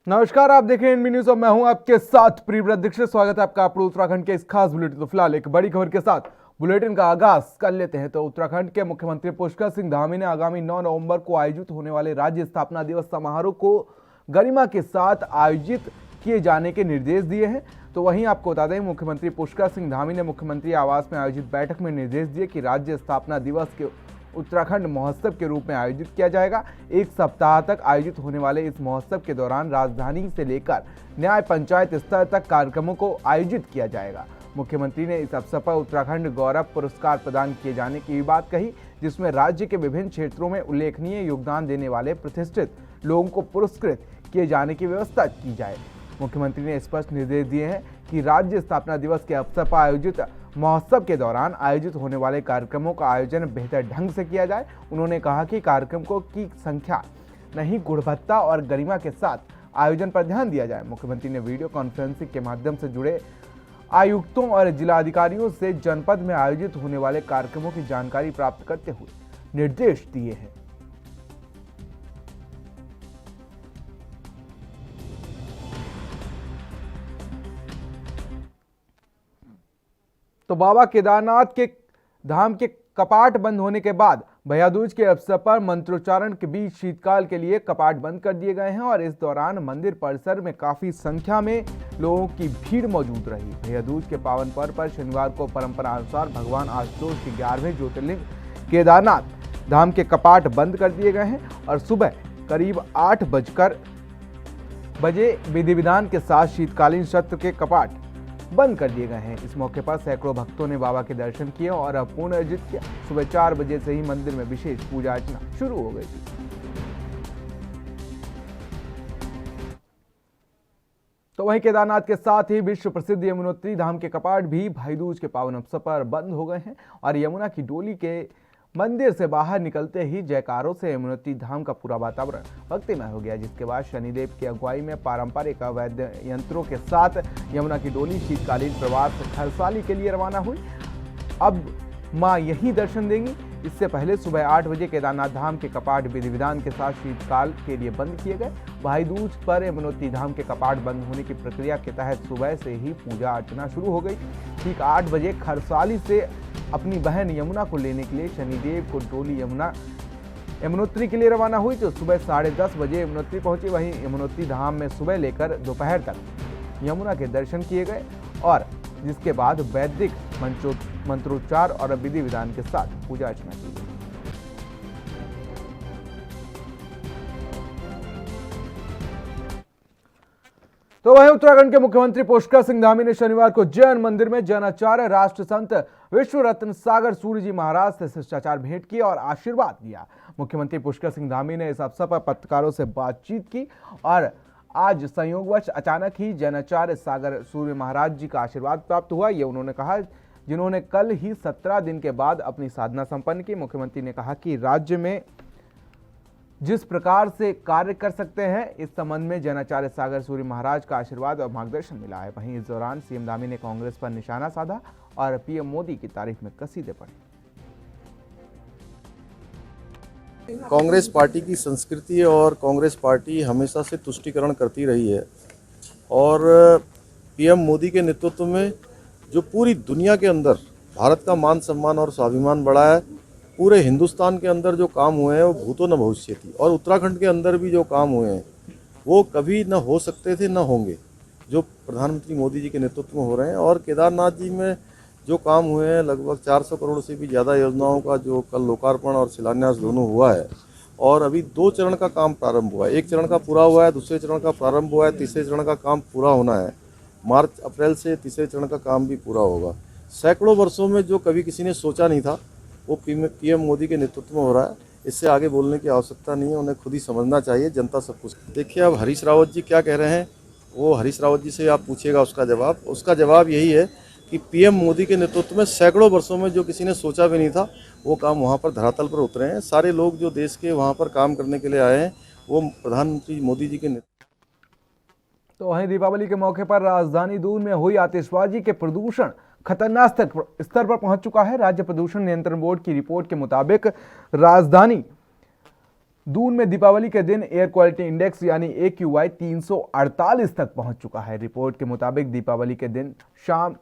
नमस्कार, आप देख रहे हैं एनबी न्यूज और मैं हूं आपके साथ प्रियव्रत दीक्षित। स्वागत है आपका अपने उत्तराखंड के इस खास बुलेटिन। तो फिलहाल एक बड़ी खबर के साथ बुलेटिन का आगाज कर लेते हैं। तो उत्तराखंड के मुख्यमंत्री पुष्कर सिंह धामी ने आगामी 9 नवंबर को आयोजित होने वाले राज्य स्थापना दिवस समारोह को गरिमा के साथ आयोजित किए जाने के निर्देश दिए हैं। तो वहीं आपको बता दें, मुख्यमंत्री पुष्कर सिंह धामी ने मुख्यमंत्री आवास में आयोजित बैठक में निर्देश दिए कि राज्य स्थापना दिवस के उत्तराखंड महोत्सव के रूप में आयोजित किया जाएगा। एक सप्ताह तक आयोजित होने वाले इस महोत्सव के दौरान राजधानी से लेकर न्याय पंचायत स्तर तक कार्यक्रमों को आयोजित किया जाएगा। मुख्यमंत्री ने इस अवसर पर उत्तराखंड गौरव पुरस्कार प्रदान किए जाने की भी बात कही, जिसमें राज्य के विभिन्न क्षेत्रों में उल्लेखनीय योगदान देने वाले प्रतिष्ठित लोगों को पुरस्कृत किए जाने की व्यवस्था की जाए। मुख्यमंत्री ने स्पष्ट निर्देश दिए हैं कि राज्य स्थापना दिवस के अवसर पर आयोजित महोत्सव के दौरान आयोजित होने वाले कार्यक्रमों का आयोजन बेहतर ढंग से किया जाए। उन्होंने कहा कि कार्यक्रमों की संख्या नहीं, गुणवत्ता और गरिमा के साथ आयोजन पर ध्यान दिया जाए। मुख्यमंत्री ने वीडियो कॉन्फ्रेंसिंग के माध्यम से जुड़े आयुक्तों और जिलाधिकारियों से जनपद में आयोजित होने वाले कार्यक्रमों की जानकारी प्राप्त करते हुए निर्देश दिए हैं। तो बाबा केदारनाथ के धाम के कपाट बंद होने के बाद भैया दूज के अवसर पर मंत्रोच्चारण के बीच शीतकाल के लिए कपाट बंद कर दिए गए हैं और इस दौरान मंदिर परिसर में काफी संख्या में लोगों की भीड़ मौजूद रही। भैया दूज के पावन पर्व पर शनिवार को परंपरा अनुसार भगवान आशुतोष के 11वें ज्योतिर्लिंग केदारनाथ धाम के कपाट बंद कर दिए गए हैं और सुबह करीब 8 बजे विधि विधान के साथ शीतकालीन सत्र के कपाट बंद कर दिए गए हैं। इस मौके पर सैकड़ों भक्तों ने बाबा के दर्शन किए और पुण्य अर्जित किया। सुबह 4 बजे से ही मंदिर में विशेष पूजा अर्चना शुरू हो गई थी। तो वहीं केदारनाथ के साथ ही विश्व प्रसिद्ध यमुनोत्री धाम के कपाट भी भाई दूज के पावन अवसर पर बंद हो गए हैं और यमुना की डोली के मंदिर से बाहर निकलते ही जयकारों से यमुनोत्री धाम का पूरा वातावरण भक्तिमय हो गया, जिसके बाद शनिदेव की अगुवाई में पारंपरिक वाद्य यंत्रों के साथ यमुना की डोली शीतकालीन प्रवास खरसाली के लिए रवाना हुई। अब मां यहीं दर्शन देंगी। इससे पहले सुबह 8 बजे केदारनाथ धाम के कपाट विधि विधान के साथ शीतकाल के लिए बंद किए गए। भाई दूज पर यमुनोत्री धाम के कपाट बंद होने की प्रक्रिया के तहत सुबह से ही पूजा अर्चना शुरू हो गई। ठीक 8 बजे खरसाली से अपनी बहन यमुना को लेने के लिए शनिदेव को डोली यमुनोत्री के लिए रवाना हुई, जो सुबह 10:30 बजे यमुनोत्री पहुंची। वहीं यमुनोत्री धाम में सुबह लेकर दोपहर तक यमुना के दर्शन किए गए और जिसके बाद वैदिक मंत्रोच्चार और विधि विधान के साथ पूजा अर्चना की गई। तो वहीं उत्तराखंड के मुख्यमंत्री पुष्कर सिंह धामी ने शनिवार को जैन मंदिर में जैनाचार्य राष्ट्र संत विश्व रत्न सागर सूर्य जी महाराज से शिष्टाचार भेंट की और आशीर्वाद दिया। मुख्यमंत्री पुष्कर सिंह धामी ने इस अवसर पर पत्रकारों से बातचीत की और आज संयोगवश अचानक ही जैनाचार्य सागर सूर्य महाराज जी का आशीर्वाद प्राप्त हुआ, ये उन्होंने कहा, जिन्होंने कल ही 17 दिन के बाद अपनी साधना संपन्न की। मुख्यमंत्री ने कहा कि राज्य में जिस प्रकार से कार्य कर सकते हैं, इस संबंध में जैनाचार्य सागर सूर्य महाराज का आशीर्वाद और मार्गदर्शन मिला है। वहीं इस दौरान सीएम धामी ने कांग्रेस पर निशाना साधा और पीएम मोदी की तारीफ में कसीदे पढ़े। कांग्रेस पार्टी की संस्कृति और कांग्रेस पार्टी हमेशा से तुष्टीकरण करती रही है और पीएम मोदी के नेतृत्व में जो पूरी दुनिया के अंदर भारत का मान सम्मान और स्वाभिमान बढ़ा है, पूरे हिंदुस्तान के अंदर जो काम हुए हैं वो भूतो न भविष्यति, और उत्तराखंड के अंदर भी जो काम हुए हैं वो कभी न हो सकते थे न होंगे, जो प्रधानमंत्री मोदी जी के नेतृत्व में हो रहे हैं। और केदारनाथ जी में जो काम हुए हैं, लगभग 400 करोड़ से भी ज़्यादा योजनाओं का जो कल लोकार्पण और शिलान्यास दोनों हुआ है और अभी 2 चरण का काम प्रारंभ हुआ है। 1 चरण का पूरा हुआ है, दूसरे चरण का प्रारंभ हुआ है, तीसरे चरण का काम पूरा होना है। मार्च अप्रैल से तीसरे चरण का काम भी पूरा होगा। सैकड़ों वर्षों में जो कभी किसी ने सोचा नहीं था वो पीएम मोदी के नेतृत्व में हो रहा है। इससे आगे बोलने की आवश्यकता नहीं है, उन्हें खुद ही समझना चाहिए, जनता सब कुछ। देखिए, अब हरीश रावत जी क्या कह रहे हैं वो हरीश रावत जी से आप पूछिएगा उसका जवाब यही है कि पीएम मोदी के नेतृत्व में सैकड़ों वर्षों में जो किसी ने सोचा भी नहीं था वो काम वहाँ पर धरातल पर उतरे हैं। सारे लोग जो देश के वहाँ पर काम करने के लिए आए हैं वो प्रधानमंत्री मोदी जी के नेतृत्व। तो वहीं दीपावली के मौके पर राजधानी दून में हुई आतिशबाजी के प्रदूषण खतरनाक स्तर पर पहुंच चुका है। राज्य प्रदूषण नियंत्रण बोर्ड की रिपोर्ट के मुताबिक राजधानी दून में दीपावली के दिन एयर क्वालिटी इंडेक्स यानी AQI 348 तक पहुंच चुका है। रिपोर्ट के मुताबिक दीपावली के दिन शाम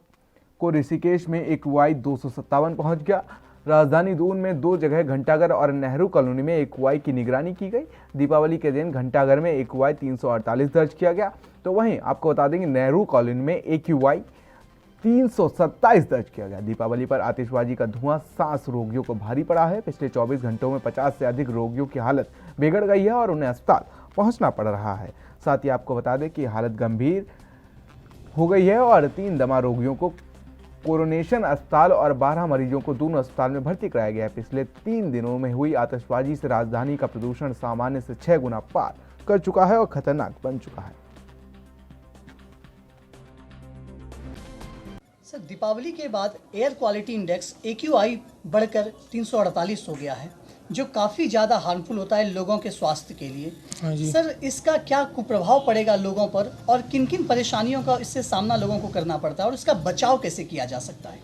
को ऋषिकेश में AQI 257 पहुंच गया। राजधानी दून में 2 जगह घंटाघर और नेहरू कॉलोनी में AQI की निगरानी की गई। दीपावली के दिन घंटाघर में AQI 348 दर्ज किया गया, तो वहीं आपको बता दें कि नेहरू कॉलोनी में AQI 327 दर्ज किया गया। दीपावली पर आतिशबाजी का धुआं सांस रोगियों को भारी पड़ा है। पिछले 24 घंटों में 50 से अधिक रोगियों की हालत बिगड़ गई है और उन्हें अस्पताल पहुंचना पड़ रहा है। साथ ही आपको बता दें कि हालत गंभीर हो गई है और 3 दमा रोगियों को कोरोनेशन अस्पताल और 12 मरीजों को दून अस्पताल में भर्ती कराया गया है। पिछले 3 दिनों में हुई आतिशबाजी से राजधानी का प्रदूषण सामान्य से 6 गुना पार कर चुका है और खतरनाक बन चुका है। सर, दीपावली के बाद एयर क्वालिटी इंडेक्स AQI बढ़कर 348 हो गया है, जो काफ़ी ज़्यादा हार्मफुल होता है लोगों के स्वास्थ्य के लिए। सर, इसका क्या कुप्रभाव पड़ेगा लोगों पर और किन किन परेशानियों का इससे सामना लोगों को करना पड़ता है और इसका बचाव कैसे किया जा सकता है?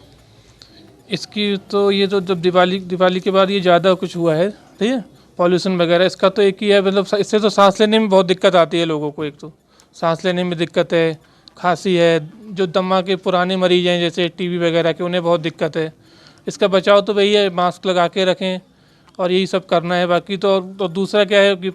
इसकी तो ये तो जब दिवाली के बाद ये ज़्यादा कुछ हुआ है, ठीक है, पॉल्यूशन वगैरह, इसका तो एक ही है, मतलब इससे तो सांस लेने में बहुत दिक्कत आती है लोगों को। एक तो सांस लेने में दिक्कत है, खांसी है, जो दमा के पुराने मरीज हैं जैसे TB वगैरह के, उन्हें बहुत दिक्कत है। इसका बचाव तो वही है, मास्क लगा के रखें और यही सब करना है। बाकी तो दूसरा क्या है कि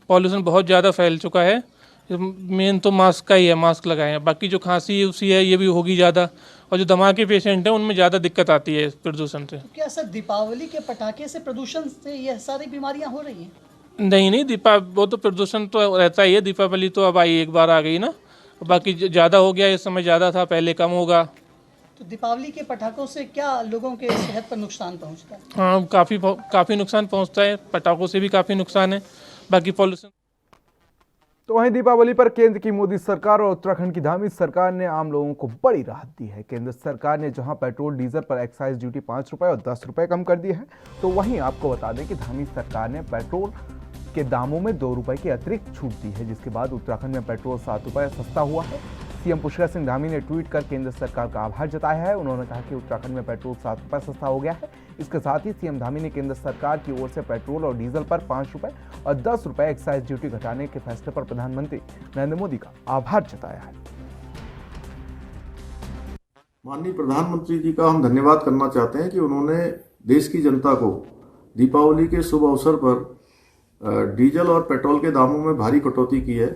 पॉल्यूशन बहुत ज़्यादा फैल चुका है, मेन तो मास्क का ही है, मास्क लगाएं। बाकी जो खांसी उसी है ये भी होगी ज़्यादा, और जो दमा के पेशेंट हैं उनमें ज़्यादा दिक्कत आती है प्रदूषण से। तो क्या सर, दीपावली के पटाखे से प्रदूषण से यह सारी बीमारियां हो रही हैं? नहीं, वो तो प्रदूषण तो रहता ही है। दीपावली तो अब आई, एक बार आ गई ना, बाकी ज़्यादा हो गया, इस समय ज़्यादा था, पहले कम होगा। तो दीपावली के पटाखों से क्या लोगों के सेहत पर नुकसान पहुंचता है? हाँ, काफ़ी नुकसान पहुंचता है, पटाखों से भी काफ़ी नुकसान है, बाकी पॉल्यूशन। तो वहीं दीपावली पर केंद्र की मोदी सरकार और उत्तराखंड की धामी सरकार ने आम लोगों को बड़ी राहत दी है। केंद्र सरकार ने जहां पेट्रोल डीजल पर एक्साइज ड्यूटी 5 रुपए और 10 रुपए कम कर दी है, तो वहीं आपको बता दें कि धामी सरकार ने पेट्रोल के दामों में 2 रुपए की अतिरिक्त छूट दी है, जिसके बाद उत्तराखंड में पेट्रोल 7 रुपए सस्ता हुआ है। सीएम पुष्कर सिंह धामी ने ट्वीट कर केंद्र सरकार का आभार जताया है। उन्होंने कहा कि उत्तराखंड में पेट्रोल 7 रुपए सस्ता हो गया है। इसके साथ ही सीएम धामी ने केंद्र सरकार की ओर से पेट्रोल और डीजल पर 5 रुपए और 10 रुपए एक्साइज ड्यूटी घटाने के फैसले पर प्रधानमंत्री नरेंद्र मोदी का आभार जताया है। माननीय प्रधानमंत्री जी का हम धन्यवाद करना चाहते हैं कि उन्होंने देश की जनता को दीपावली के शुभ अवसर पर डीजल और पेट्रोल के दामों में भारी कटौती की है।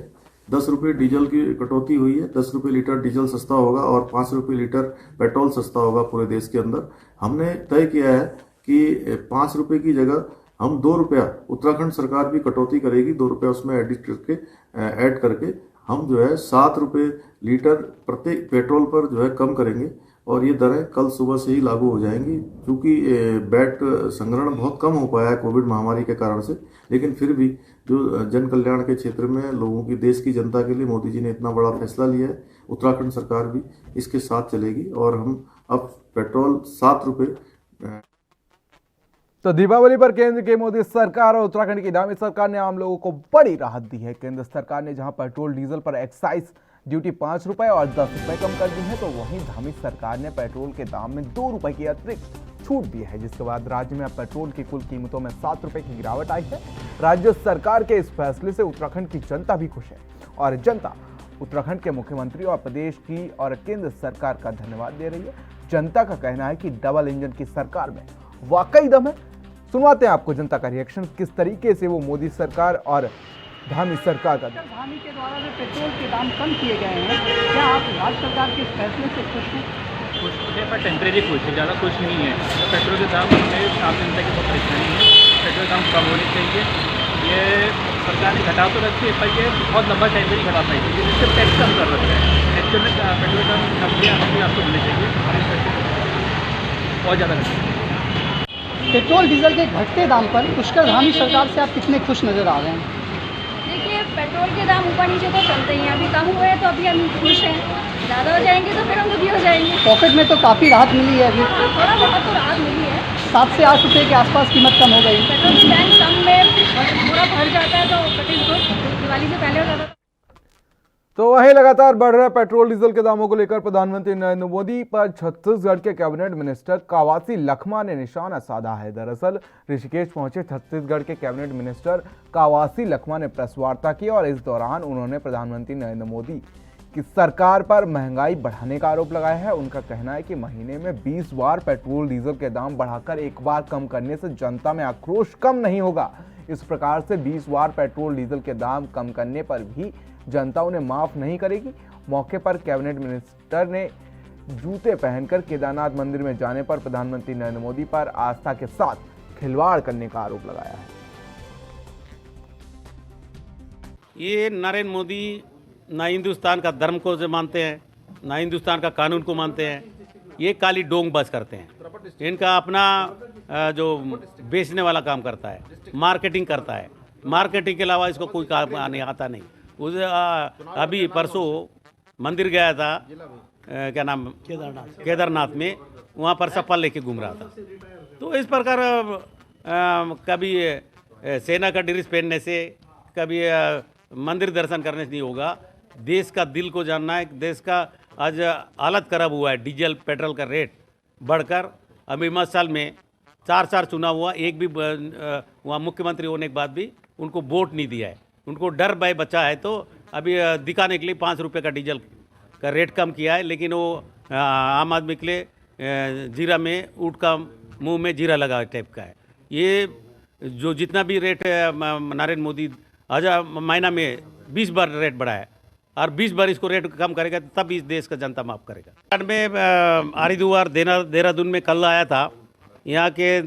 10 रुपये डीजल की कटौती हुई है, 10 रुपये लीटर डीजल सस्ता होगा और 5 रुपये लीटर पेट्रोल सस्ता होगा पूरे देश के अंदर। हमने तय किया है कि 5 रुपये की जगह हम 2 रुपया, उत्तराखंड सरकार भी कटौती करेगी, 2 रुपया उसमें ऐड करके हम जो है 7 रुपये लीटर प्रत्येक पेट्रोल पर जो है कम करेंगे और ये दरें कल सुबह से ही लागू हो जाएंगी। क्योंकि वैट संग्रहण बहुत कम हो पाया है कोविड महामारी के कारण से, लेकिन फिर भी जो जन कल्याण के क्षेत्र में लोगों की, देश की जनता के लिए मोदी जी ने इतना बड़ा फैसला लिया है, उत्तराखंड सरकार भी इसके साथ चलेगी और हम अब पेट्रोल 7 रुपये। तो दीपावली पर केंद्र की मोदी सरकार और उत्तराखंड की धामी सरकार ने आम लोगों को बड़ी राहत दी है। केंद्र सरकार ने जहां पेट्रोल डीजल पर एक्साइज ड्यूटी 5 रुपए और 10 रुपए कम कर दी है, तो वहीं धामी सरकार ने पेट्रोल के दाम में 2 रुपए की अतिरिक्त छूट दी है, जिसके बाद राज्य में अब पेट्रोल की कुल कीमतों में 7 रुपए की गिरावट आई है। राज्य सरकार के इस फैसले से उत्तराखंड की जनता भी खुश है और जनता उत्तराखंड के मुख्यमंत्री और प्रदेश की और केंद्र सरकार का धन्यवाद दे रही है। जनता का कहना है कि डबल इंजन की सरकार में वाकई दम है। सुनवाते हैं आपको जनता का रिएक्शन, किस तरीके से वो मोदी सरकार और धामी सरकार का। धामी के द्वारा जो पेट्रोल के दाम कम किए गए हैं, क्या आप राज्य सरकार के इस फैसले से खुश हैं? खुश है पर टेम्परेरी खुश है, ज़्यादा खुश नहीं है। तो पेट्रोल के दाम में आम जनता की बहुत परेशानी है, पेट्रोल दाम कम होने चाहिए। ये सरकार ने घटा तो रखी है पर ये बहुत लंबा टाइम पर ही घटा पाएगी, जिससे टैक्स कम कर रखा है। एक्चुअल में पेट्रोल दाम कम आपको मिलने चाहिए बहुत ज़्यादा घटे। पेट्रोल डीजल के घटते दाम पर पुष्कर धामी सरकार से आप कितने खुश नजर आ रहे हैं? देखिए, पेट्रोल के दाम ऊपर नीचे तो चलते ही हैं, अभी कम हुए हैं तो अभी हम खुश हैं, ज़्यादा हो जाएंगे तो फिर हम दुखी हो जाएंगे। पॉकेट में तो काफ़ी राहत मिली है अभी, थोड़ा बहुत तो राहत मिली है। 7 से 8 रुपये के आसपास कीमत कम हो गई। पेट्रोल की टैंक कम में पूरा भर जाता है तो कटिंग को दिवाली से पहले हो जाता है। तो वहीं लगातार बढ़ रहे पेट्रोल डीजल के दामों को लेकर प्रधानमंत्री नरेंद्र मोदी पर छत्तीसगढ़ के कैबिनेट मिनिस्टर कवासी लखमा ने निशाना साधा है। दरअसल ऋषिकेश पहुंचे छत्तीसगढ़ के कैबिनेट मिनिस्टर कवासी लखमा ने प्रेस वार्ता की और इस दौरान उन्होंने प्रधानमंत्री नरेंद्र मोदी की सरकार पर महंगाई बढ़ाने का आरोप लगाया है। उनका कहना है कि महीने में 20 बार पेट्रोल डीजल के दाम बढ़ाकर एक बार कम करने से जनता में आक्रोश कम नहीं होगा। इस प्रकार से 20 बार पेट्रोल डीजल के दाम कम करने पर भी जनता उन्हें माफ नहीं करेगी। मौके पर कैबिनेट मिनिस्टर ने जूते पहनकर केदारनाथ मंदिर में जाने पर प्रधानमंत्री नरेंद्र मोदी पर आस्था के साथ खिलवाड़ करने का आरोप लगाया है। ये नरेंद्र मोदी ना हिंदुस्तान का धर्म को जो मानते हैं, ना हिंदुस्तान का कानून को मानते हैं। ये काली डोंग बस करते हैं। इनका अपना जो बेचने वाला काम करता है, मार्केटिंग करता है। मार्केटिंग के अलावा इसको कोई काम नहीं आता नहीं। उस अभी परसों मंदिर गया था, क्या नाम, केदारनाथ में। वहाँ पर चप्पल लेके घूम रहा था। तो इस प्रकार कभी सेना का ड्रेस पहनने से, कभी मंदिर दर्शन करने से नहीं होगा। देश का दिल को जानना है। देश का आज हालत खराब हुआ है। डीजल पेट्रोल का रेट बढ़कर अभी 5 साल में 4 चुनाव हुआ, एक भी वहाँ मुख्यमंत्री होने के बाद भी उनको वोट नहीं दिया है। उनको डर भय बचा है। तो अभी दिखाने के लिए 5 रुपये का डीजल का रेट कम किया है। लेकिन वो आम आदमी के लिए जीरा में ऊँट का मुंह में जीरा लगा टाइप का है। ये जो जितना भी रेट नरेंद्र मोदी आज महीना में 20 बार रेट बढ़ाया और 20 बार इसको रेट कम करेगा तब इस देश का जनता माफ करेगा। में हरिद्वार देहरादून में कल आया था। यहाँ के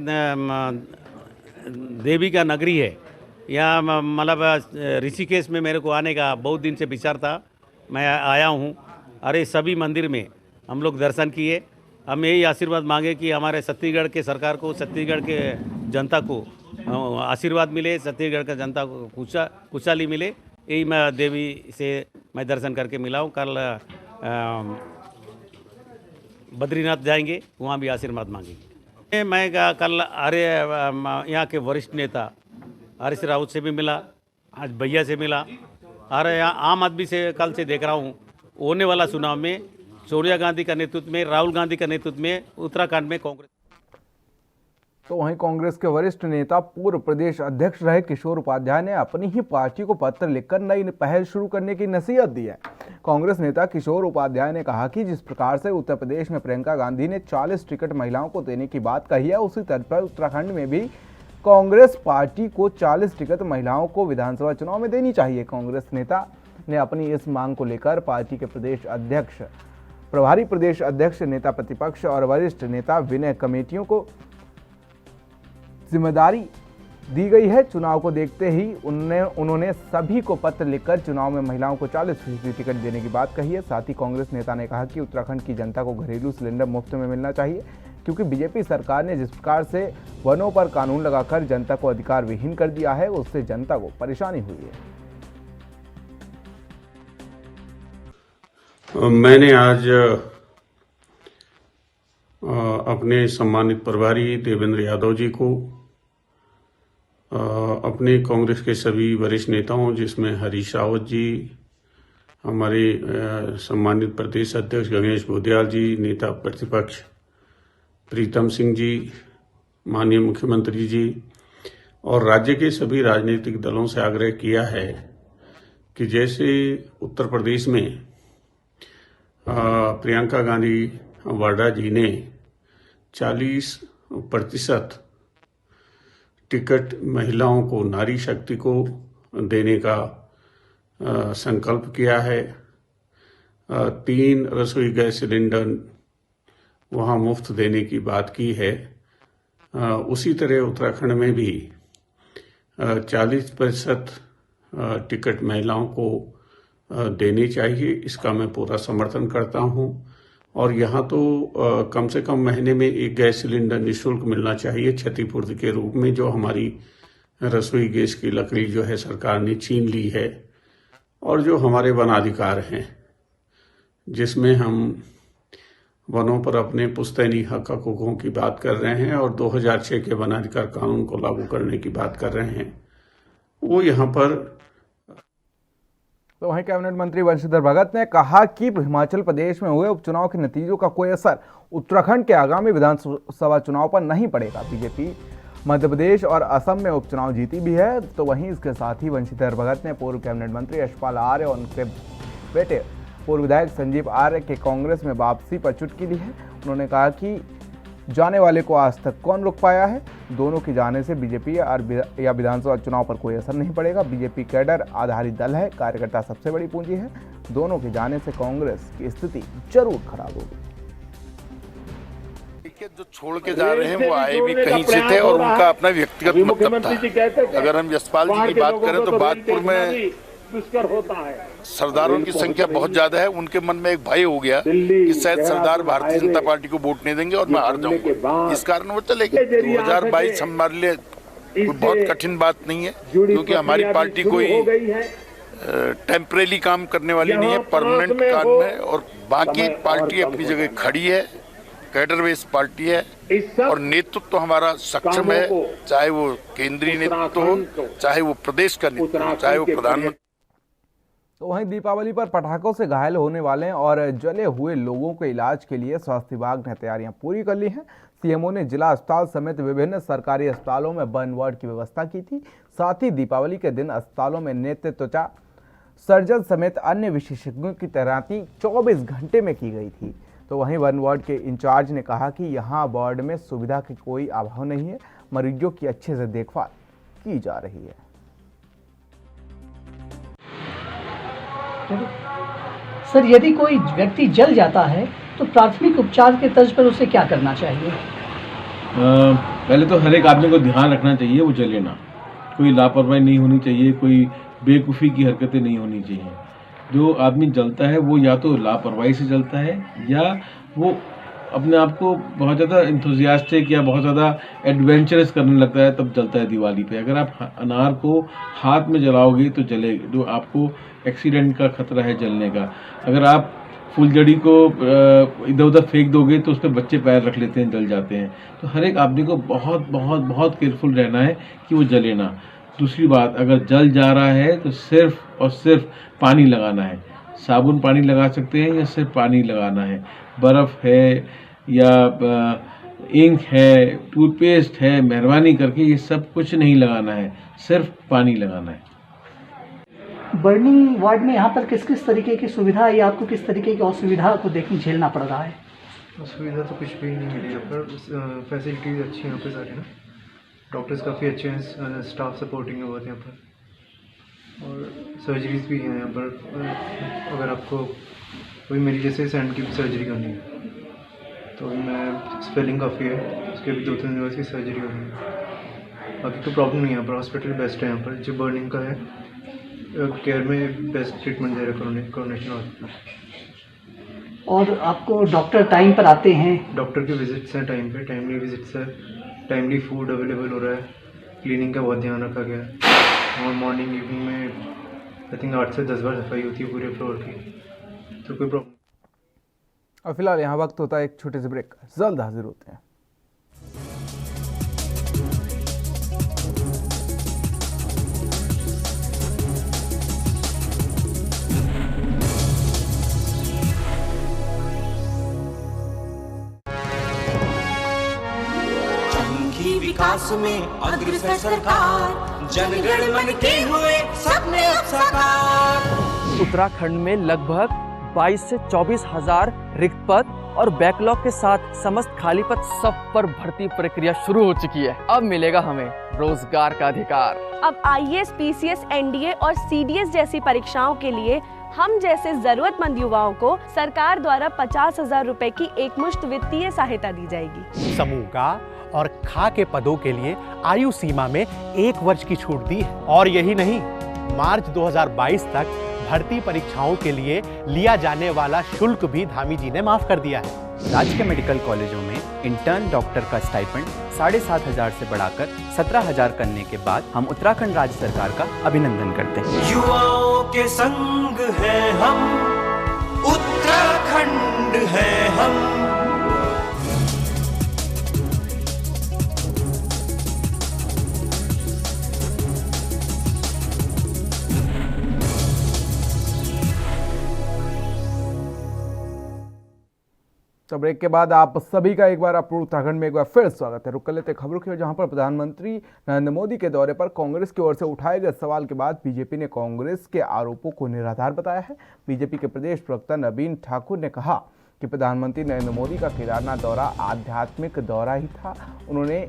देवी का नगरी है। यहाँ मतलब ऋषिकेश में मेरे को आने का बहुत दिन से विचार था। मैं आया हूँ। अरे सभी मंदिर में हम लोग दर्शन किए। हम यही आशीर्वाद मांगे कि हमारे छत्तीसगढ़ के सरकार को, छत्तीसगढ़ के जनता को आशीर्वाद मिले, छत्तीसगढ़ का जनता को खुशहाली मिले। यही मैं देवी से मैं दर्शन करके मिला हूँ। कल बद्रीनाथ जाएंगे, वहाँ भी आशीर्वाद मांगेंगे। मैं कल यहाँ के वरिष्ठ नेता हरीश रावत से भी मिला, आज भैया से मिला। और यहाँ आम आदमी से कल से देख रहा हूँ। होने वाला चुनाव में सोनिया गांधी का नेतृत्व में, राहुल गांधी का नेतृत्व में उत्तराखंड में कांग्रेस। तो वहीं कांग्रेस के वरिष्ठ नेता पूर्व प्रदेश अध्यक्ष रहे किशोर उपाध्याय ने अपनी ही पार्टी को पत्र लिखकर नई पहल शुरू करने की नसीहत दी है। कांग्रेस नेता किशोर उपाध्याय ने कहा कि जिस प्रकार से उत्तर प्रदेश में प्रियंका गांधी ने 40 टिकट महिलाओं को देने की बात कही है, उसी तर्ज पर उत्तराखंड में भी कांग्रेस पार्टी को 40 टिकट महिलाओं को विधानसभा चुनाव में देनी चाहिए। कांग्रेस नेता ने अपनी इस मांग को लेकर पार्टी के प्रदेश अध्यक्ष, प्रभारी प्रदेश अध्यक्ष, नेता प्रतिपक्ष और वरिष्ठ नेता विनय कमेटियों को जिम्मेदारी दी गई है। चुनाव को देखते ही उन्होंने सभी को पत्र लिखकर चुनाव में महिलाओं को 40% टिकट देने की बात कही है। साथ ही कांग्रेस नेता ने कहा कि उत्तराखंड की जनता को घरेलू सिलेंडर मुफ्त में मिलना चाहिए, क्योंकि बीजेपी सरकार ने जिस प्रकार से वनों पर कानून लगाकर जनता को अधिकार विहीन कर दिया है, उससे जनता को परेशानी हुई है। मैंने आज अपने सम्मानित प्रभारी देवेंद्र यादव जी को, अपने कांग्रेस के सभी वरिष्ठ नेताओं जिसमें हरीश रावत जी, हमारे सम्मानित प्रदेश अध्यक्ष गणेश गोदियाल जी, नेता प्रतिपक्ष प्रीतम सिंह जी, माननीय मुख्यमंत्री जी और राज्य के सभी राजनीतिक दलों से आग्रह किया है कि जैसे उत्तर प्रदेश में प्रियंका गांधी वाड्रा जी ने 40% टिकट महिलाओं को, नारी शक्ति को देने का संकल्प किया है। 3 रसोई गैस सिलेंडर वहाँ मुफ्त देने की बात की है। उसी तरह उत्तराखंड में भी 40% टिकट महिलाओं को देनी चाहिए। इसका मैं पूरा समर्थन करता हूँ। और यहाँ तो कम से कम महीने में 1 गैस सिलेंडर निःशुल्क मिलना चाहिए क्षतिपूर्ति के रूप में, जो हमारी रसोई गैस की लकड़ी जो है सरकार ने छीन ली है। और जो हमारे वनाधिकार हैं, जिसमें हम वनों पर अपने पुश्तैनी हक हकूकों की बात कर रहे हैं और 2006 के वनाधिकार कानून को लागू करने की बात कर रहे हैं, वो यहाँ पर तो वहीं कैबिनेट मंत्री बंशीधर भगत ने कहा कि हिमाचल प्रदेश में हुए उपचुनाव के नतीजों का कोई असर उत्तराखंड के आगामी विधानसभा चुनाव पर नहीं पड़ेगा। बीजेपी मध्य प्रदेश और असम में उपचुनाव जीती भी है। तो वहीं इसके साथ ही बंशीधर भगत ने पूर्व कैबिनेट मंत्री यशपाल आर्य और उनके बेटे पूर्व विधायक संजीव आर्य के कांग्रेस में वापसी पर चुटकी ली है। उन्होंने कहा कि जाने वाले को आज तक कौन रोक पाया है। दोनों के जाने से बीजेपी या विधानसभा चुनाव पर कोई असर नहीं पड़ेगा। बीजेपी कैडर आधारित दल है, कार्यकर्ता सबसे बड़ी पूंजी है। दोनों के जाने से कांग्रेस की स्थिति जरूर खराब होगी। जो छोड़ के जा रहे हैं वो आए भी कहीं से थे और उनका अपना व्यक्तिगत मतलब था। अगर हम यशपाल जी की बात करें तो बागपुर में सरदारों की संख्या बहुत ज्यादा है। उनके मन में एक भय हो गया कि शायद सरदार भारतीय जनता पार्टी को वोट नहीं देंगे और मैं हार जाऊंगा, इस कारण वो चले गए। 2022 हमारे लिए कोई बहुत कठिन बात नहीं है, क्योंकि हमारी पार्टी कोई टेम्परेरी काम करने वाली नहीं है, परमानेंट काम है। और बाकी पार्टी अपनी जगह खड़ी है, कैडर बेस्ड पार्टी है और नेतृत्व तो हमारा सक्षम है, चाहे वो केंद्रीय नेतृत्व हो, चाहे वो प्रदेश का नेतृत्व हो, चाहे वो प्रधानमंत्री। तो वहीं दीपावली पर पटाखों से घायल होने वाले और जले हुए लोगों के इलाज के लिए स्वास्थ्य विभाग ने तैयारियां पूरी कर ली हैं। सीएमओ ने जिला अस्पताल समेत विभिन्न सरकारी अस्पतालों में बर्न वार्ड की व्यवस्था की थी। साथ ही दीपावली के दिन अस्पतालों में नेत्र त्वचा सर्जन समेत अन्य विशेषज्ञों की तैनाती 24 घंटे में की गई थी। तो वहीं बर्न वार्ड के इंचार्ज ने कहा कि यहाँ वार्ड में सुविधा की कोई अभाव नहीं है, मरीजों की अच्छे से देखभाल की जा रही है। सर, यदि कोई व्यक्ति जल जाता है तो प्राथमिक उपचार के तर्ज पर उसे क्या करना चाहिए? पहले तो हर एक आदमी को ध्यान रखना चाहिए वो जले ना, कोई लापरवाही नहीं होनी चाहिए, कोई बेवकूफ़ी की हरकतें नहीं होनी चाहिए। जो आदमी जलता है वो या तो लापरवाही से जलता है या वो अपने आप को बहुत ज़्यादा इंथुजियास्टिक या बहुत ज़्यादा एडवेंचरस करने लगता है, तब जलता है दिवाली पे। अगर आप अनार को हाथ में जलाओगे तो जलेगा, जो आपको एक्सीडेंट का खतरा है जलने का। अगर आप फुलझड़ी को इधर उधर फेंक दोगे तो उस पर बच्चे पैर रख लेते हैं, जल जाते हैं। तो हर एक आदमी को बहुत बहुत बहुत केयरफुल रहना है कि वो जले ना। दूसरी बात, अगर जल जा रहा है तो सिर्फ और सिर्फ पानी लगाना है। साबुन पानी लगा सकते हैं या सिर्फ पानी लगाना है। बर्फ़ है या इंक है, टूथपेस्ट है, मेहरबानी करके ये सब कुछ नहीं लगाना है, सिर्फ पानी लगाना है। बर्निंग वार्ड में यहाँ पर किस किस तरीके की सुविधा है या आपको किस तरीके की असुविधा को झेलना पड़ रहा है? असुविधा तो कुछ भी नहीं मिली यहाँ पर, फैसिलिटीज़ अच्छी हैं यहाँ पे सारी ना, डॉक्टर्स काफ़ी अच्छे हैं, स्टाफ सपोर्टिंग है बहुत यहाँ पर, और सर्जरीज भी हैं यहाँ पर। अगर आपको कोई मेरी जैसे सैंड की सर्जरी करनी है तो मैं स्पेलिंग काफ़ी है, उसके भी 2-3 दिन की सर्जरी होनी है। बाकी तो प्रॉब्लम नहीं है यहाँ पर, हॉस्पिटल बेस्ट है यहाँ पर। जो बर्निंग का है केयर में बेस्ट ट्रीटमेंट दे रहे हैं कोरोनेशन हॉस्पिटल। और आपको डॉक्टर टाइम पर आते हैं? डॉक्टर के विजिट्स हैं टाइम पे, टाइमली विजिट्स है, टाइमली फूड अवेलेबल हो रहा है, क्लीनिंग का बहुत ध्यान रखा गया है। और मॉर्निंग इवनिंग में आई थिंक 8 से 10 बार सफाई होती है पूरे फ्लोर की, तो कोई प्रॉब्लम। और फिलहाल यहाँ वक्त होता है एक छोटे से ब्रेक का, जल्द हाजिर होते हैं। विकास में अग्रसर सरकार, जनगण मन के हुए सपने अब साकार। उत्तराखंड में लगभग 22 से 24 हजार रिक्त पद और बैकलॉग के साथ समस्त खाली पद सब पर भर्ती प्रक्रिया शुरू हो चुकी है। अब मिलेगा हमें रोजगार का अधिकार। अब आईएएस, पीसीएस, एनडीए और सीडीएस जैसी परीक्षाओं के लिए हम जैसे जरूरतमंद युवाओं को सरकार द्वारा 50,000 रुपए की एकमुश्त वित्तीय सहायता दी जाएगी। समूह का और खा के पदों के लिए आयु सीमा में 1 वर्ष की छूट दी है। और यही नहीं, मार्च 2022 तक भर्ती परीक्षाओं के लिए लिया जाने वाला शुल्क भी धामी जी ने माफ कर दिया है। राज्य के मेडिकल कॉलेजों में इंटर्न डॉक्टर का स्टाइपेंड 7,500 से बढ़ाकर 17,000 करने के बाद हम उत्तराखंड राज्य सरकार का अभिनंदन करते हैं। युवाओं के संग है हम, उत्तराखंड है हम। तो ब्रेक के बाद आप सभी का एक बार आप उत्तराखंड में एक बार फिर स्वागत है। रुक कर लेते हैं खबरों की ओर, जहां पर प्रधानमंत्री नरेंद्र मोदी के दौरे पर कांग्रेस की ओर से उठाए गए सवाल के बाद बीजेपी ने कांग्रेस के आरोपों को निराधार बताया है। बीजेपी के प्रदेश प्रवक्ता नवीन ठाकुर ने कहा कि प्रधानमंत्री नरेंद्र मोदी का केदारनाथ दौरा आध्यात्मिक दौरा ही था। उन्होंने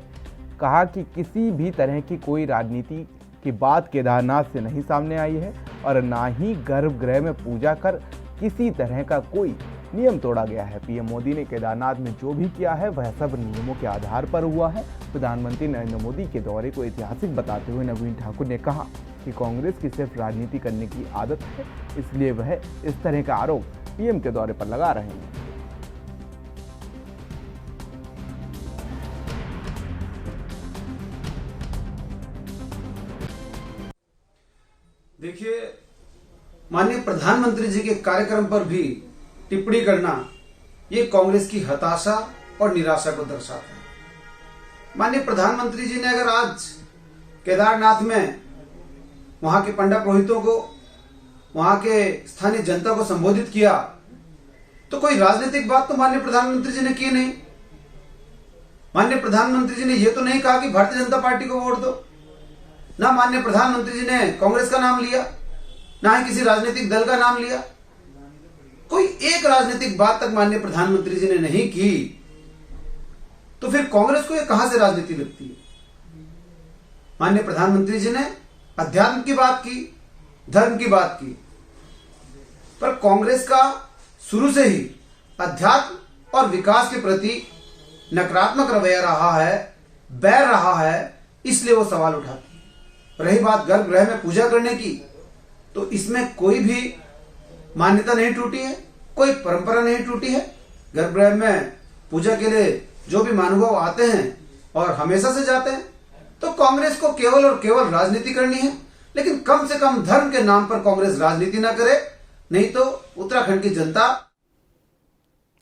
कहा कि किसी भी तरह की कोई राजनीति की बात केदारनाथ से नहीं सामने आई है और ना ही गर्भगृह में पूजा कर किसी तरह का कोई नियम तोड़ा गया है। पीएम मोदी ने केदारनाथ में जो भी किया है वह सब नियमों के आधार पर हुआ है। प्रधानमंत्री नरेंद्र मोदी के दौरे को ऐतिहासिक बताते हुए नवीन ठाकुर ने कहा कि कांग्रेस की सिर्फ राजनीति करने की आदत है, इसलिए वह इस तरह का आरोप पीएम के दौरे पर लगा रहे हैं। देखिए, माननीय प्रधानमंत्री जी के कार्यक्रम पर भी टिप्पणी करना ये कांग्रेस की हताशा और निराशा को दर्शाता है। माननीय प्रधानमंत्री जी ने अगर आज केदारनाथ में वहां के पंडित पुरोहितों को, वहां के स्थानीय जनता को संबोधित किया तो कोई राजनीतिक बात तो माननीय प्रधानमंत्री जी ने की नहीं। माननीय प्रधानमंत्री जी ने यह तो नहीं कहा कि भारतीय जनता पार्टी को वोट दो, ना माननीय प्रधानमंत्री जी ने कांग्रेस का नाम लिया, ना ही किसी राजनीतिक दल का नाम लिया। कोई एक राजनीतिक बात तक माननीय प्रधानमंत्री जी ने नहीं की, तो फिर कांग्रेस को ये कहां से राजनीति लगती है? माननीय प्रधानमंत्री जी ने अध्यात्म की बात की, धर्म की बात की, पर कांग्रेस का शुरू से ही अध्यात्म और विकास के प्रति नकारात्मक रवैया रहा है, बैर रहा है, इसलिए वो सवाल उठाती है। रही बात गर्भगृह में पूजा करने की, तो इसमें कोई भी मान्यता नहीं टूटी है, कोई परंपरा नहीं टूटी है। गर्भगृह में पूजा के लिए जो भी महानुभाव आते हैं और हमेशा से जाते हैं, तो कांग्रेस को केवल और केवल राजनीति करनी है, लेकिन कम से कम धर्म के नाम पर कांग्रेस राजनीति ना करे, नहीं तो उत्तराखंड की जनता।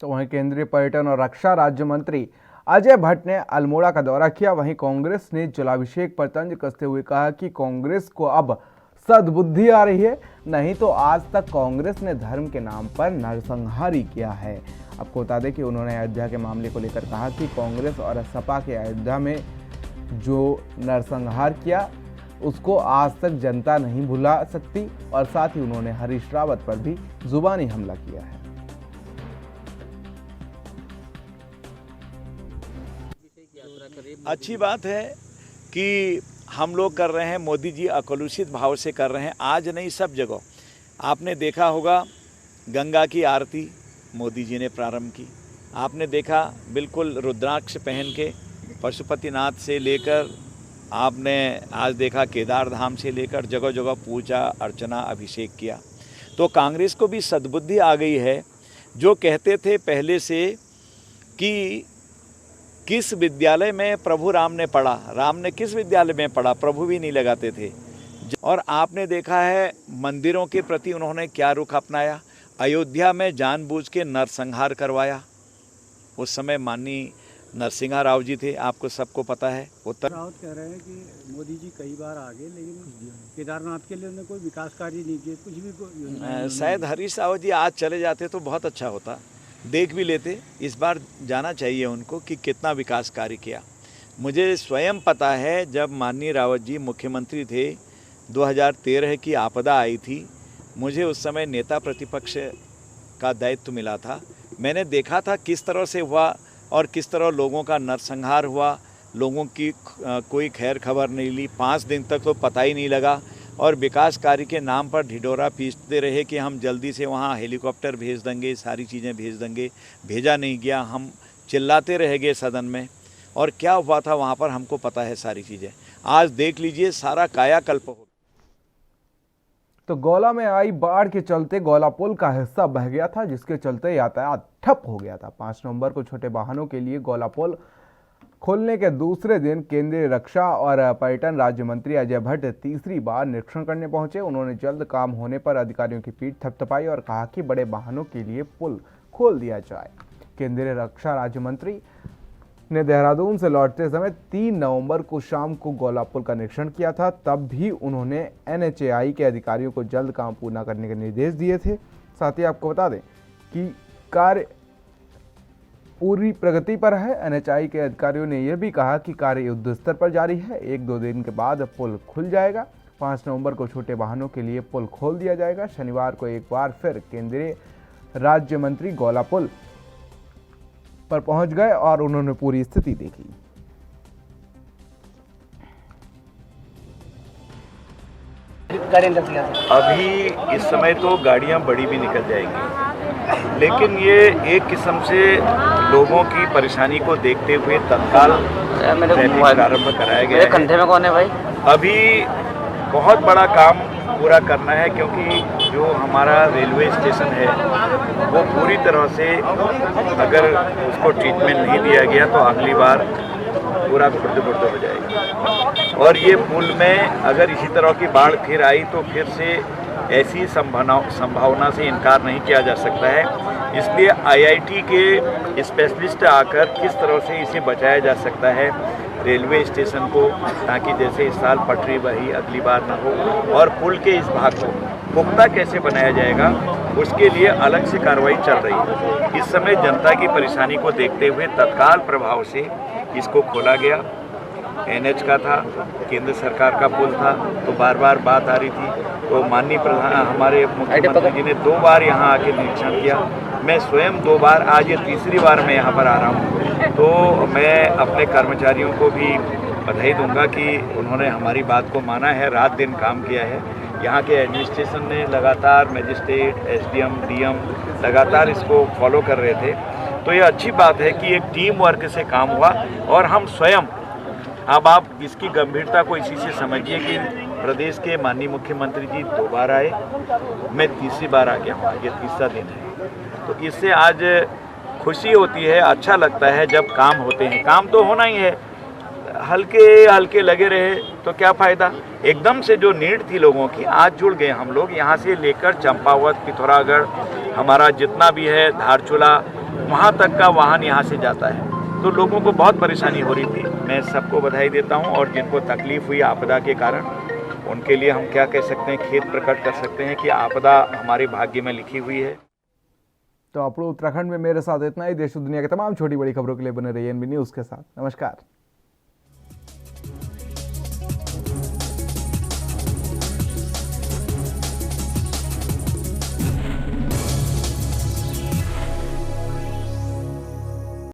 तो वहीं केंद्रीय पर्यटन और रक्षा राज्य मंत्री अजय भट्ट ने अल्मोड़ा का दौरा किया। वहीं कांग्रेस ने जलाभिषेक पर तंज कसते हुए कहा कि कांग्रेस को अब सद्बुद्धि आ रही है, नहीं तो आज तक कांग्रेस ने धर्म के नाम पर नरसंहार ही किया है। आपको बता दें कि उन्होंने अयोध्या के मामले को लेकर कहा कि कांग्रेस और सपा के अयोध्या में जो नरसंहार किया उसको आज तक जनता नहीं भुला सकती, और साथ ही उन्होंने हरीश रावत पर भी जुबानी हमला किया है। अच्छी बात है कि हम लोग कर रहे हैं, मोदी जी अकलुषित भाव से कर रहे हैं। आज नहीं, सब जगह आपने देखा होगा गंगा की आरती मोदी जी ने प्रारंभ की। आपने देखा बिल्कुल रुद्राक्ष पहन के पशुपतिनाथ से लेकर, आपने आज देखा केदार धाम से लेकर जगह जगह पूजा अर्चना अभिषेक किया। तो कांग्रेस को भी सद्बुद्धि आ गई है। जो कहते थे पहले से कि किस विद्यालय में प्रभु राम ने पढ़ा, राम ने किस विद्यालय में पढ़ा, प्रभु भी नहीं लगाते थे। और आपने देखा है मंदिरों के प्रति उन्होंने क्या रुख अपनाया। अयोध्या में जानबूझ के नरसंहार करवाया। उस समय माननीय नरसिंहा राव जी थे, आपको सबको पता है। उत्तर रावत कह रहे हैं कि मोदी जी कई बार आ गए, लेकिन केदारनाथ के लिए उन्होंने कोई विकास कार्य नहीं किए, कुछ भी। शायद हरीश रावत जी आज चले जाते तो बहुत अच्छा होता, देख भी लेते। इस बार जाना चाहिए उनको कि कितना विकास कार्य किया। मुझे स्वयं पता है, जब माननीय रावत जी मुख्यमंत्री थे, 2013 की आपदा आई थी, मुझे उस समय नेता प्रतिपक्ष का दायित्व मिला था। मैंने देखा था किस तरह से हुआ और किस तरह लोगों का नरसंहार हुआ। लोगों की कोई खैर खबर नहीं ली, 5 दिन तक तो पता ही नहीं लगा, और विकास कार्य के नाम पर ढिढोरा पीटते रहे कि हम जल्दी से वहाँ हेलीकॉप्टर भेज देंगे, सारी चीज़ें भेज देंगे। भेजा नहीं गया, हम चिल्लाते रह गए सदन में, और क्या हुआ था वहाँ पर हमको पता है सारी चीज़ें। आज देख लीजिए, सारा कायाकल्प हो। तो गौला में आई बाढ़ के चलते गौला पुल का हिस्सा बह गया था, जिसके चलते यातायात ठप हो गया था। 5 नवंबर को छोटे वाहनों के लिए गौला पुल खोलने के दूसरे दिन केंद्रीय रक्षा और पर्यटन राज्य मंत्री अजय भट्ट तीसरी बार निरीक्षण करने पहुंचे। उन्होंने जल्द काम होने पर अधिकारियों की पीठ थपथपाई और कहा कि बड़े वाहनों के लिए पुल खोल दिया जाए। केंद्रीय रक्षा राज्य मंत्री ने देहरादून से लौटते समय 3 नवंबर को शाम को गौला पुल का निरीक्षण किया था। तब भी उन्होंने NHAI के अधिकारियों को जल्द काम पूरा करने के निर्देश दिए थे। साथ ही आपको बता दें कि कार्य पूरी प्रगति पर है। NHAI के अधिकारियों ने यह भी कहा कि कार्य युद्ध स्तर पर जारी है। 1-2 दिन के बाद पुल खुल जाएगा। 5 नवंबर को छोटे वाहनों के लिए पुल खोल दिया जाएगा। शनिवार को एक बार फिर केंद्रीय राज्य मंत्री गौला पुल पर पहुंच गए और उन्होंने पूरी स्थिति देखी। अभी इस समय तो गाड़ियां बड़ी भी निकल जाएंगी, लेकिन ये एक किस्म से लोगों की परेशानी को देखते हुए तत्काल ट्रैफिक प्रारंभ कराया गया है। कंधे में कौन है भाई? अभी बहुत बड़ा काम पूरा करना है, क्योंकि जो हमारा रेलवे स्टेशन है वो पूरी तरह से अगर उसको ट्रीटमेंट नहीं दिया गया तो अगली बार पूरा खुर्द-बुर्द हो जाएगा। और ये पुल में अगर इसी तरह की बाढ़ फिर आई तो फिर से ऐसी संभावना से इनकार नहीं किया जा सकता है। इसलिए IIT के स्पेशलिस्ट आकर किस तरह से इसे बचाया जा सकता है रेलवे स्टेशन को, ताकि जैसे इस साल पटरी बही अगली बार ना हो, और पुल के इस भाग को पुख्ता कैसे बनाया जाएगा उसके लिए अलग से कार्रवाई चल रही है। इस समय जनता की परेशानी को देखते हुए तत्काल प्रभाव से इसको खोला गया। NH का था, केंद्र सरकार का पुल था, तो बार बार बात आ रही थी। तो माननीय प्रधान हमारे मुख्यमंत्री जी ने 2 बार यहाँ आके निरीक्षण किया। मैं स्वयं 2 बार, आज ये तीसरी बार मैं यहाँ पर आ रहा हूँ। तो मैं अपने कर्मचारियों को भी बधाई दूंगा कि उन्होंने हमारी बात को माना है, रात दिन काम किया है। यहाँ के एडमिनिस्ट्रेशन ने लगातार, मजिस्ट्रेट, SDM, DM लगातार इसको फॉलो कर रहे थे। तो ये अच्छी बात है कि एक टीम वर्क से काम हुआ, और हम स्वयं, अब आप इसकी गंभीरता को इसी से समझिए कि प्रदेश के माननीय मुख्यमंत्री जी 2 बार आए, मैं तीसरी बार आ गया, ये तीसरा दिन है। तो इससे आज खुशी होती है, अच्छा लगता है जब काम होते हैं। काम तो होना ही है, हल्के हल्के लगे रहे तो क्या फ़ायदा। एकदम से जो नीड थी लोगों की, आज जुड़ गए हम लोग। यहाँ से लेकर चंपावत, पिथौरागढ़, हमारा जितना भी है धारचूला, वहाँ तक का वाहन यहाँ से जाता है। तो लोगों को बहुत परेशानी हो रही थी। मैं सबको बधाई देता हूँ, और जिनको तकलीफ़ हुई आपदा के कारण, उनके लिए हम क्या कह सकते हैं, खेद प्रकट कर सकते हैं कि आपदा हमारे भाग्य में लिखी हुई है। तो आप लोग उत्तराखंड में मेरे साथ इतना ही। देश और दुनिया के तमाम छोटी बड़ी खबरों के लिए बने रहिए NB न्यूज़ के साथ। नमस्कार।